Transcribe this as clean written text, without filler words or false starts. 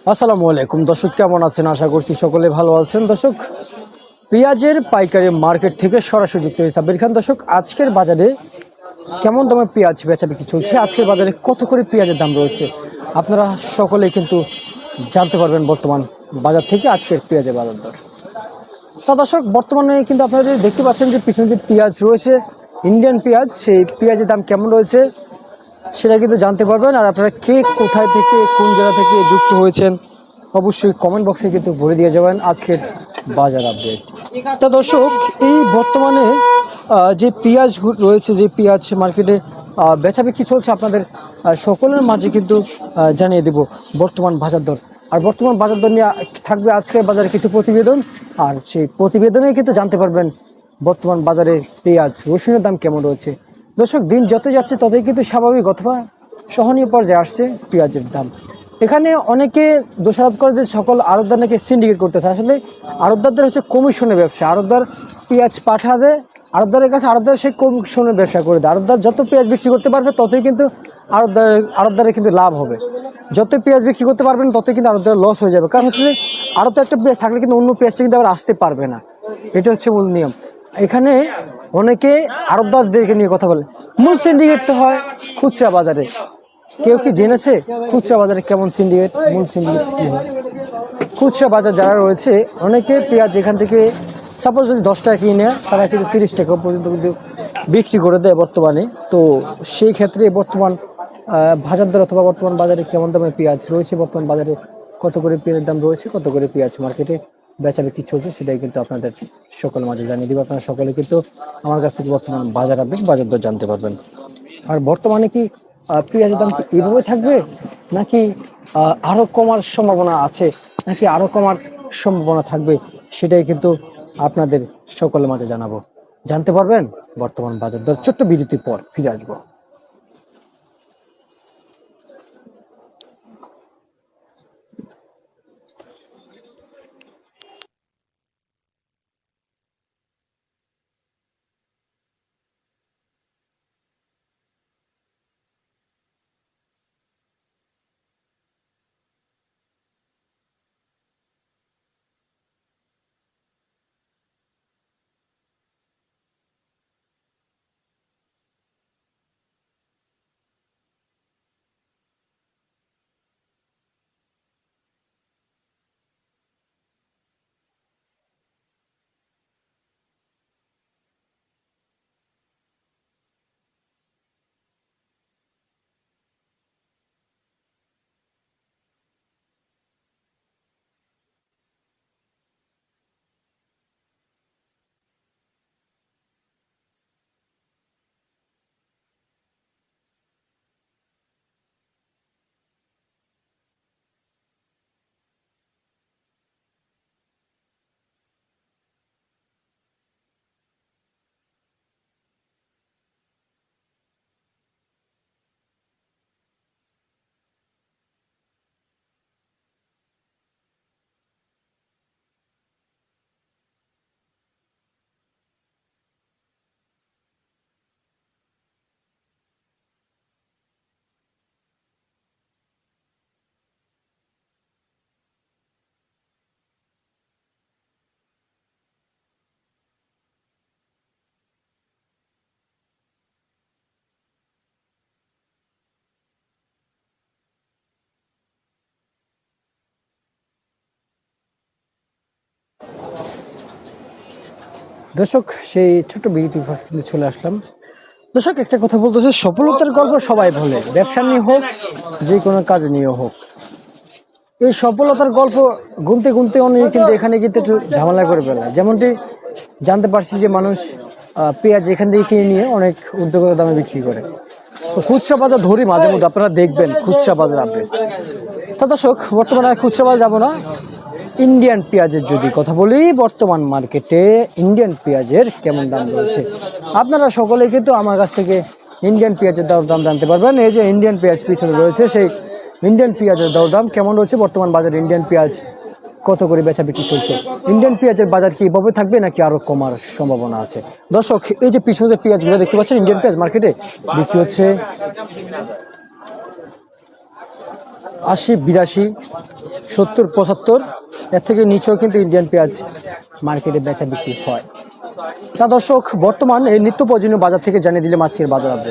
আসসালামু আলাইকুম দর্শক, কেমন আছেন? আশা করছি সকলে ভালো আছেন। দর্শক, পেঁয়াজের পাইকারি মার্কেট থেকে সরাসরি যুক্ত হয়েছে সাব্বির খান। দর্শক, আজকের বাজারে কেমন দামে পেঁয়াজ বেচা বিক্রি চলছে, আজকের বাজারে কত করে পেঁয়াজের দাম রয়েছে, আপনারা সকলেই কিন্তু জানতে পারবেন বর্তমান বাজার থেকে আজকের পেঁয়াজের বাজার দর। তা দর্শক, বর্তমানে কিন্তু আপনারা দেখতে পাচ্ছেন যে পিছনে যে পেঁয়াজ রয়েছে, ইন্ডিয়ান পেঁয়াজ, সেই পেঁয়াজের দাম কেমন রয়েছে সেটা কিন্তু জানতে পারবেন। আর আপনারা কে কোথায় থেকে কোন জায়গা থেকে যুক্ত হয়েছেন অবশ্যই কমেন্ট বক্সে কিন্তু বলে দিয়ে যাবেন আজকের বাজার আপডেট। তা দর্শক, এই বর্তমানে যে পেঁয়াজ রয়েছে, যে পেঁয়াজ মার্কেটে বেচা বিক্রি চলছে, আপনাদের সকলের মাঝে কিন্তু জানিয়ে দেব বর্তমান বাজার দর। আর বর্তমান বাজার দর নিয়ে থাকবে আজকের বাজারে কিছু প্রতিবেদন, আর সেই প্রতিবেদনে কিন্তু জানতে পারবেন বর্তমান বাজারে পেঁয়াজ রসুনের দাম কেমন রয়েছে। দর্শক, দিন যত যাচ্ছে ততই কিন্তু স্বাভাবিক অথবা সহনীয় পর্যায়ে আসছে পেঁয়াজের দাম। এখানে অনেকে দোষারোপ করে যে সকল আড়তদার নাকি সিন্ডিকেট করতেছে। আসলে আড়তদারদের হচ্ছে কমিশনের ব্যবসা। আড়তদার পেঁয়াজ পাঠা দেয় আড়তদারের কাছে, আড়তদার সেই কমিশনের ব্যবসা করে দেয়। আড়তদার যত পেঁয়াজ বিক্রি করতে পারবে ততই কিন্তু আড়তদারের কিন্তু লাভ হবে। যত পেঁয়াজ বিক্রি করতে পারবেন ততই কিন্তু আড়তদারের লস হয়ে যাবে। কারণ হচ্ছে আড়তে একটা পেঁয়াজ থাকলে কিন্তু অন্য পেঁয়াজটা কিন্তু আবার আসতে পারবে না। এটা হচ্ছে মূল নিয়ম। এখানে অনেকে আড়তদারদেরকে নিয়ে কথা বলে। মূল সিন্ডিকেট তো হয় খুচরা বাজারে। কেউ কি জেনেছে খুচরা বাজারে কেমন সিন্ডিকেট, মূল সিন্ডিকেট কি হয়? খুচরা বাজার যারা রয়েছে, অনেকে পেঁয়াজ এখান থেকে সাপোজ যদি 10 টাকা কিনে নেয়, তারা কিন্তু 30 টাকা পর্যন্ত কিন্তু বিক্রি করে দেয় বর্তমানে। তো সেই ক্ষেত্রে বর্তমান বাজার দর অথবা বর্তমান বাজারে কেমন দামে পেঁয়াজ রয়েছে, বর্তমান বাজারে কত করে পেঁয়াজের দাম রয়েছে, কত করে পেঁয়াজ মার্কেটে বেচা বিক্রি চলছে, সেটাই কিন্তু আপনাদের সকল মাঝে জানিয়ে দিব। আপনারা সকলে কিন্তু আমার কাছ থেকে বর্তমান বাজার আপডেট, বাজার দর জানতে পারবেন। আর বর্তমানে কি পেঁয়াজের দাম কি এভাবে থাকবে, নাকি আরো কমার সম্ভাবনা আছে, নাকি আরো কমার সম্ভাবনা থাকবে, সেটাই কিন্তু আপনাদের সকলের মাঝে জানাবো। জানতে পারবেন বর্তমান বাজার দর। ছোট্ট বিরতির পর ফিরে আসবো। দর্শক, সেই ছোট বিরতি কিন্তু চলে আসলাম। দর্শক, একটা কথা বলতেছে, সফলতার গল্প সবাই বলে, ব্যবসা নিয়ে হোক, যে কোনো কাজ নিয়ে হোক। এই সফলতার গল্প গুনতে গুনতে অনেক কিন্তু এখানে কিন্তু একটু ঝামেলা করে ফেলে। যেমনটি জানতে পারছি যে মানুষ পেঁয়াজ এখান থেকে কিনে নিয়ে অনেক উদ্যোগের দামে বিক্রি করে। তো খুচরা বাজার ধরি মাঝে মধ্যে, আপনারা দেখবেন খুচরা বাজার আপডেট। তা দর্শক, বর্তমানে খুচরা বাজার যাবো না, ইন্ডিয়ান পেঁয়াজের যদি কথা বলি, বর্তমান মার্কেটে ইন্ডিয়ান পেঁয়াজের কেমন দাম রয়েছে, আপনারা সকলেই কিন্তু আমার কাছ থেকে ইন্ডিয়ান পেঁয়াজের দাম জানতে পারবেন। এই যে ইন্ডিয়ান পেঁয়াজ পিছনে রয়েছে, সেই ইন্ডিয়ান পেঁয়াজের দাম কেমন রয়েছে, বর্তমান বাজারে ইন্ডিয়ান পেঁয়াজ কত করে বেচা বিক্রি চলছে, ইন্ডিয়ান পেঁয়াজের বাজার কি এভাবে থাকবে নাকি আরো কমার সম্ভাবনা আছে। দর্শক, এই যে পিছনে যে পেঁয়াজগুলো দেখতে পাচ্ছেন, ইন্ডিয়ান পেঁয়াজ মার্কেটে বিক্রি হচ্ছে 80, 82, 70-75, এর থেকে নিচেও কিন্তু ইন্ডিয়ান পেঁয়াজ মার্কেটে বেচা বিক্রি হয়। তা দর্শক, বর্তমান এই নিত্য প্রয়োজনীয় বাজার থেকে জানিয়ে দিলাম আজকের বাজার আপডেট।